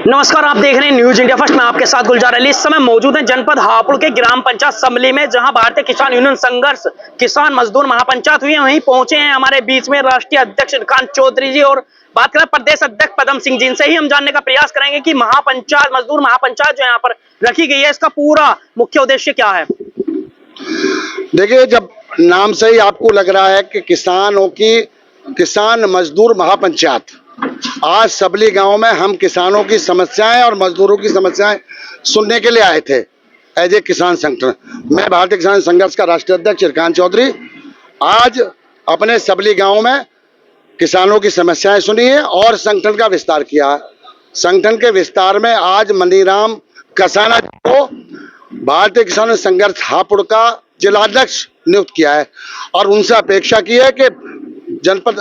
नमस्कार, आप देख रहे हैं न्यूज इंडिया फर्स्ट में आपके साथ गुलजार अली। इस समय मौजूद हैं जनपद हापुड़ के ग्राम पंचायत सबली में, जहां भारतीय किसान यूनियन संघर्ष किसान मजदूर महापंचायत हुई है। वहीं पहुंचे हैं हमारे बीच में राष्ट्रीय अध्यक्ष इरकान चौधरी जी, और बात करें प्रदेश अध्यक्ष पदम सिंह जी। इनसे ही हम जानने का प्रयास करेंगे कि महापंचायत मजदूर महापंचायत जो यहाँ पर रखी गई है, इसका पूरा मुख्य उद्देश्य क्या है। देखिए, जब नाम से ही आपको लग रहा है कि किसानों की किसान मजदूर महापंचायत, आज सबली गांव में हम किसानों की समस्याएं और मजदूरों की समस्याएं सुनने के लिए आए थे एज ए किसान संगठन। मैं भारतीय किसान संघर्ष का राष्ट्रीय अध्यक्ष इरकान चौधरी आज अपने सबली गांव में किसानों की समस्याएं सुनी है और संगठन का विस्तार किया है। संगठन के विस्तार में आज मनीराम कसाना को भारतीय किसान संघर्ष हापुड़ का जिलाध्यक्ष नियुक्त किया है और उनसे अपेक्षा की है कि जनपद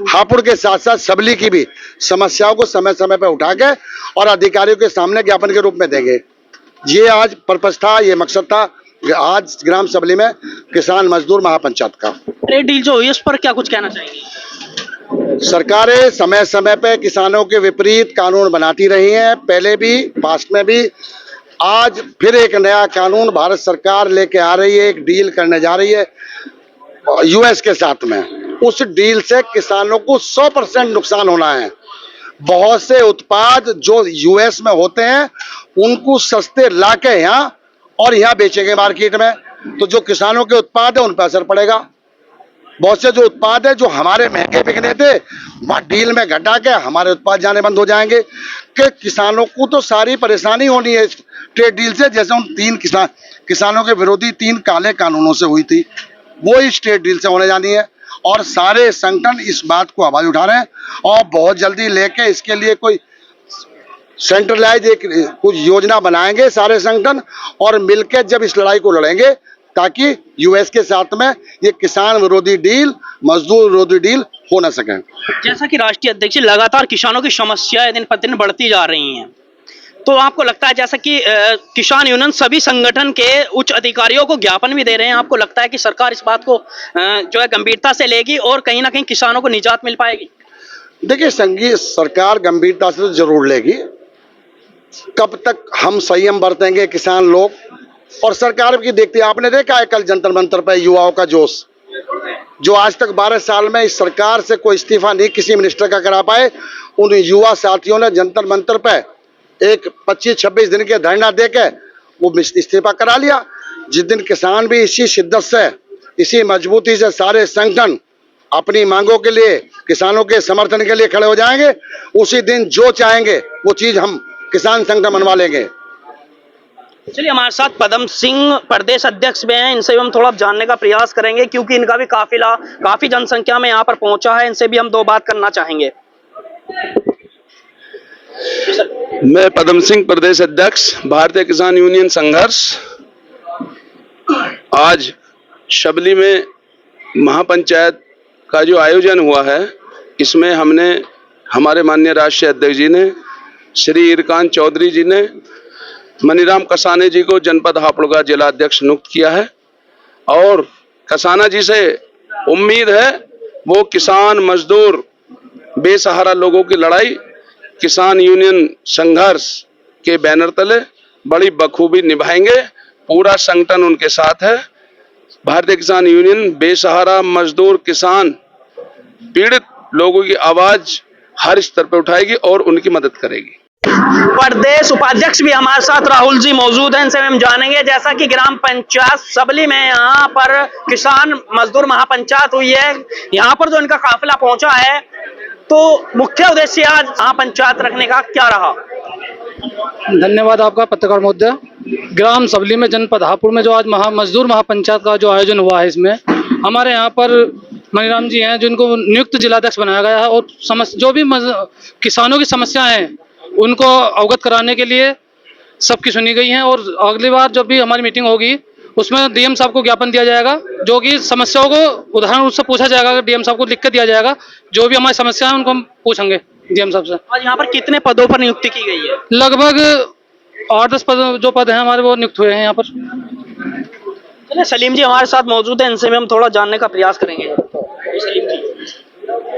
हापुड़ के साथ साथ सबली की भी समस्याओं को समय समय पर उठा के और अधिकारियों के सामने ज्ञापन के रूप में देंगे। ये आज पर्पस था, ये मकसद था आज ग्राम सबली में किसान मजदूर महापंचायत का। ट्रेड डील जो हुई है उस पर क्या कुछ कहना चाहेंगे। सरकारें समय समय पर किसानों के विपरीत कानून बनाती रही हैं, पहले भी पास्ट में भी। आज फिर एक नया कानून भारत सरकार लेके आ रही है, एक डील करने जा रही है यूएस के साथ में। उस डील से किसानों को 100% नुकसान होना है। बहुत से उत्पाद जो यूएस में होते हैं उनको सस्ते लाके यहाँ और यहाँ बेचेंगे मार्केट में, तो जो किसानों के उत्पाद है उन पर असर पड़ेगा। बहुत से जो उत्पाद है जो हमारे महंगे बिकने थे, वहाँ डील में घटा के हमारे उत्पाद जाने बंद हो जाएंगे। कि किसानों को तो सारी परेशानी होनी है इस ट्रेड डील से, जैसे उन तीन किसानों के विरोधी 3 काले कानूनों से हुई थी, वो इस ट्रेड डील से होने जानी है। और सारे संगठन इस बात को आवाज उठा रहे हैं और बहुत जल्दी लेके इसके लिए कोई सेंट्रलाइज एक कुछ योजना बनाएंगे सारे संगठन, और मिलकर जब इस लड़ाई को लड़ेंगे ताकि यूएस के साथ में ये किसान विरोधी डील, मजदूर विरोधी डील हो न सके। जैसा कि राष्ट्रीय अध्यक्ष लगातार किसानों की समस्याएं दिन प्रतिदिन बढ़ती जा रही हैं, तो आपको लगता है जैसा कि किसान यूनियन सभी संगठन के उच्च अधिकारियों को ज्ञापन भी दे रहे हैं, आपको लगता है कि सरकार इस बात को जो है गंभीरता से लेगी और कहीं ना कहीं किसानों को निजात मिल पाएगी। देखिए, सरकार गंभीरता से तो जरूर लेगी। कब तक हम संयम बरतेंगे किसान लोग और सरकार की देखते। आपने देखा है कल जंतर मंतर पर युवाओं का जोश, जो आज तक 12 साल में इस सरकार से कोई इस्तीफा नहीं किसी मिनिस्टर का करा पाए, उन युवा साथियों ने जंतर मंतर पर एक 25-26 दिन के धरना देके वो इस्तीफा करा लिया। जिस दिन किसान भी इसी शिद्दत से, इसी मजबूती से सारे संगठन अपनी मांगों के लिए, किसानों के समर्थन के लिए खड़े हो जाएंगे, उसी दिन जो चाहेंगे वो चीज हम किसान संगठन मनवा लेंगे। चलिए, हमारे साथ पदम सिंह प्रदेश अध्यक्ष भी हैं, इनसे भी हम थोड़ा जानने का प्रयास करेंगे क्योंकि इनका भी काफिला काफी जनसंख्या में यहाँ पर पहुंचा है। इनसे भी हम 2 बात करना चाहेंगे। मैं पदम सिंह प्रदेश अध्यक्ष भारतीय किसान यूनियन संघर्ष। आज शबली में महापंचायत का जो आयोजन हुआ है, इसमें हमने हमारे माननीय राष्ट्रीय अध्यक्ष जी ने, श्री इरकान चौधरी जी ने मनीराम कसाने जी को जनपद हापुड़ का जिला अध्यक्ष नियुक्त किया है। और कसाना जी से उम्मीद है वो किसान मजदूर बेसहारा लोगों की लड़ाई किसान यूनियन संघर्ष के बैनर तले बड़ी बखूबी निभाएंगे। पूरा संगठन उनके साथ है। भारतीय किसान यूनियन बेसहारा मजदूर किसान पीड़ित लोगों की आवाज हर स्तर पर उठाएगी और उनकी मदद करेगी। प्रदेश उपाध्यक्ष भी हमारे साथ राहुल जी मौजूद हैं, इनसे हम जानेंगे जैसा कि ग्राम पंचायत सबली में यहाँ पर किसान मजदूर महापंचायत हुई है, यहाँ पर जो इनका काफिला पहुंचा है, तो मुख्य उद्देश्य आज महापंचायत रखने का क्या रहा। धन्यवाद आपका पत्रकार महोदय। ग्राम सबली में जनपद हापुड़ में जो आज मजदूर महापंचायत का जो आयोजन हुआ है, इसमें हमारे यहाँ पर मनीराम जी हैं जिनको नियुक्त जिलाध्यक्ष बनाया गया है, और जो भी किसानों की समस्याएं हैं उनको अवगत कराने के लिए सबकी सुनी गई हैं। और अगली बार जब भी हमारी मीटिंग होगी उसमें डीएम साहब को ज्ञापन दिया जाएगा, जो कि समस्याओं को उदाहरण रूप से पूछा जाएगा। डीएम साहब को लिख कर दिया जाएगा, जो भी हमारी समस्या है उनको हम पूछेंगे डीएम साहब से। आज यहाँ पर कितने पदों पर नियुक्ति की गई है। लगभग 8-10 पद जो पद हैं हमारे वो नियुक्त हुए हैं यहाँ पर। चलिए सलीम जी हमारे साथ मौजूद हैं, इनसे भी हम थोड़ा जानने का प्रयास करेंगे। तो सलीम जी,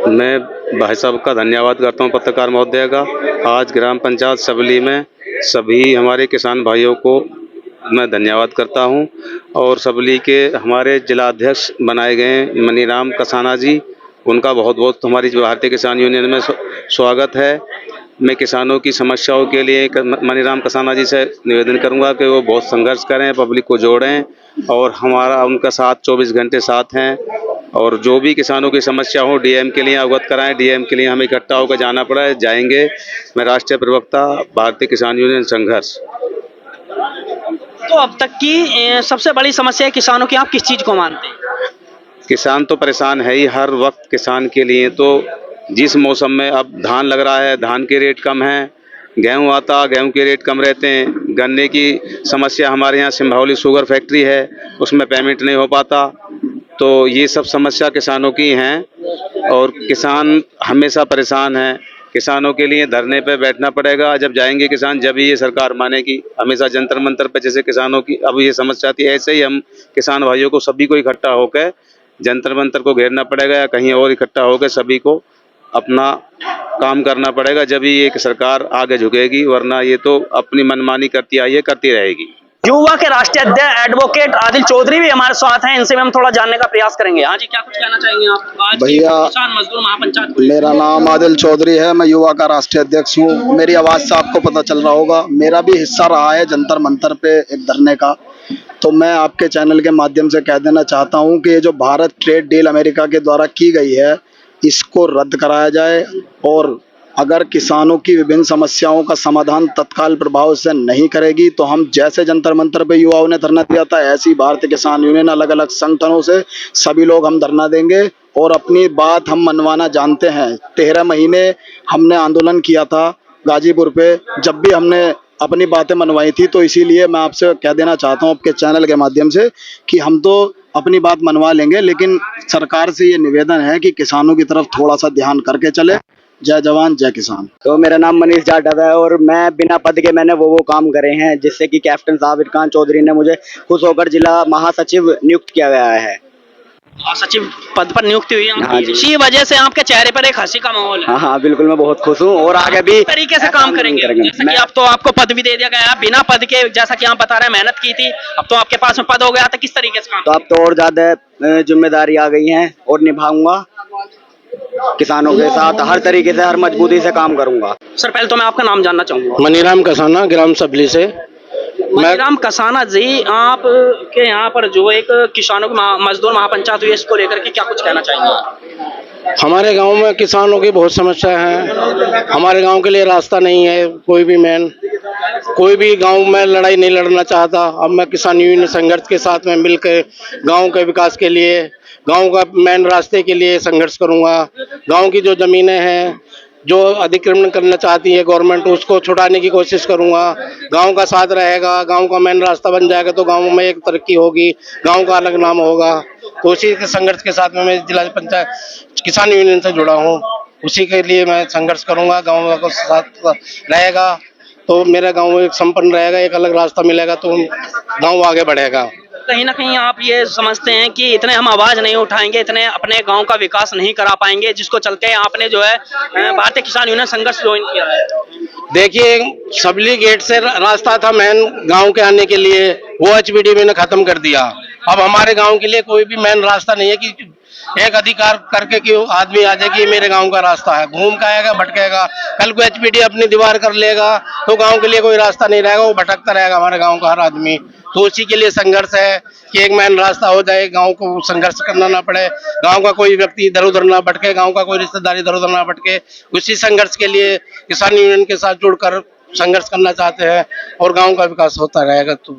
मैं भाई साहब का धन्यवाद करता हूं, पत्रकार महोदय का। आज ग्राम पंचायत सबली में सभी हमारे किसान भाइयों को मैं धन्यवाद करता हूं और सबली के हमारे जिलाध्यक्ष बनाए गए मनीराम कसाना जी, उनका बहुत बहुत हमारी भारतीय किसान यूनियन में स्वागत है। मैं किसानों की समस्याओं के लिए मनीराम कसाना जी से निवेदन करूंगा कि वो बहुत संघर्ष करें, पब्लिक को जोड़ें और हमारा उनका साथ 24 घंटे साथ हैं। और जो भी किसानों की समस्या हो डीएम के लिए अवगत कराएं। डीएम के लिए हमें इकट्ठा होकर जाना पड़ा है, जाएंगे। मैं राष्ट्रीय प्रवक्ता भारतीय किसान यूनियन संघर्ष। तो अब तक की सबसे बड़ी समस्या है किसानों की, आप किस चीज को मानते हैं? किसान तो परेशान है ही हर वक्त। किसान के लिए तो जिस मौसम में अब धान लग रहा है, धान के रेट कम हैं, गेहूं आता, गेहूं के रेट कम रहते हैं। गन्ने की समस्या, हमारे यहाँ सिंभावली शुगर फैक्ट्री है, उसमें पेमेंट नहीं हो पाता। तो ये सब समस्या किसानों की हैं और किसान हमेशा परेशान हैं। किसानों के लिए धरने पे बैठना पड़ेगा, जब जाएंगे किसान जब ही ये सरकार मानेगी। हमेशा जंतर मंतर पे जैसे किसानों की अब ये समस्या थी, ऐसे ही हम किसान भाइयों को सभी को इकट्ठा होकर जंतर मंतर को घेरना पड़ेगा या कहीं और इकट्ठा होकर सभी को अपना काम करना पड़ेगा, जब ही ये सरकार आगे झुकेगी। वरना ये तो अपनी मनमानी करती आई है, करती रहेगी। युवा के राष्ट्रीय अध्यक्ष एडवोकेट आदिल चौधरी भी हमारे साथ हैं, इनसे भी हम थोड़ा जानने का प्रयास करेंगे। हाँ जी, क्या कुछ कहना चाहेंगे आप आज भैया? किसान मजदूर महापंचायत को? मेरा नाम आदिल चौधरी है, मैं युवा का राष्ट्रीय अध्यक्ष हूँ। मेरी आवाज़ से आपको पता चल रहा होगा, मेरा भी हिस्सा रहा है जंतर मंतर पे एक धरने का। तो मैं आपके चैनल के माध्यम से कह देना चाहता हूँ कि ये जो भारत ट्रेड डील अमेरिका के द्वारा की गई है, इसको रद्द कराया जाए। और अगर किसानों की विभिन्न समस्याओं का समाधान तत्काल प्रभाव से नहीं करेगी तो हम जैसे जंतर मंतर पे युवाओं ने धरना दिया था, ऐसी भारतीय किसान यूनियन अलग अलग संगठनों से सभी लोग हम धरना देंगे और अपनी बात हम मनवाना जानते हैं। 13 महीने हमने आंदोलन किया था गाजीपुर पे, जब भी हमने अपनी बातें मनवाई थी। तो इसीलिए मैं आपसे कह देना चाहता हूँ आपके चैनल के माध्यम से कि हम तो अपनी बात मनवा लेंगे, लेकिन सरकार से ये निवेदन है कि किसानों की तरफ थोड़ा सा ध्यान करके चले। जय जवान जय किसान। तो मेरा नाम मनीष जाटव है और मैं बिना पद के मैंने वो काम करे हैं जिससे कि कैप्टन साहब इरकान चौधरी ने मुझे खुश होकर जिला महासचिव नियुक्त किया गया है। सचिव पद पर नियुक्ति हुई है हाँ जी। इसी वजह से आपके चेहरे पर एक हंसी का माहौल है। हाँ हाँ बिल्कुल, मैं बहुत खुश हूँ और आगे भी किस तरीके से काम करेंगे? जैसा कि अब तो आपको पद भी दे दिया गया है, बिना पद के जैसा कि आप बता रहे हैं मेहनत की थी, अब तो आपके पास में पद हो गया, तो किस तरीके से काम? तो अब तो और ज्यादा जिम्मेदारी आ गई है और निभाऊंगा। किसानों के साथ हर तरीके से, हर मजबूती से काम करूंगा। सर पहले तो मैं आपका नाम जानना चाहूंगा। मनीराम कसाना, ग्राम सबली से। मनीराम कसाना जी, आप के यहाँ पर जो एक किसानों की मजदूर महापंचायत हुई है, इसको लेकर के क्या कुछ कहना चाहेंगे? हमारे गांव में किसानों की बहुत समस्या है। हमारे गांव के लिए रास्ता नहीं है, कोई भी गांव में लड़ाई नहीं लड़ना चाहता। अब मैं किसान यूनियन संघर्ष के साथ में मिलकर गांव के विकास के लिए, गांव का मेन रास्ते के लिए संघर्ष करूंगा। गांव की जो जमीनें हैं जो अतिक्रमण करना चाहती है गवर्नमेंट, उसको छुड़ाने की कोशिश करूंगा। गांव का साथ रहेगा, गांव का मेन रास्ता बन जाएगा तो गांव में एक तरक्की होगी, गांव का अलग नाम होगा। तो उसी के संघर्ष के साथ में मैं जिला पंचायत किसान यूनियन से जुड़ा हूँ, उसी के लिए मैं संघर्ष करूंगा। गाँव का साथ रहेगा तो मेरा गाँव एक संपन्न रहेगा, एक अलग रास्ता मिलेगा तो गाँव आगे बढ़ेगा। कहीं ना कहीं आप ये समझते हैं कि इतने हम आवाज नहीं उठाएंगे, इतने अपने गांव का विकास नहीं करा पाएंगे, जिसको चलते आपने जो है भारतीय किसान यूनियन संघर्ष ज्वाइन किया है? देखिए, सबली गेट से रास्ता था मेन गांव के आने के लिए, वो एचपीडी ने खत्म कर दिया। अब हमारे गांव के लिए कोई भी मेन रास्ता नहीं है कि एक अधिकार करके कि आदमी आ जाए कि मेरे गांव का रास्ता है, घूम के आएगा, भटकेगा। कल को एचपीडी अपनी दीवार कर लेगा तो गांव के लिए कोई रास्ता नहीं रहेगा, वो भटकता रहेगा हमारे गांव का हर आदमी। तो उसी के लिए संघर्ष है कि एक मेन रास्ता हो जाए, गांव को संघर्ष करना ना पड़े, गांव का कोई व्यक्ति इधर उधर ना भटके, गांव का कोई रिश्तेदार इधर उधर ना भटके। उसी संघर्ष के लिए किसान यूनियन के साथ जुड़कर संघर्ष करना चाहते हैं और गांव का विकास होता रहेगा। तो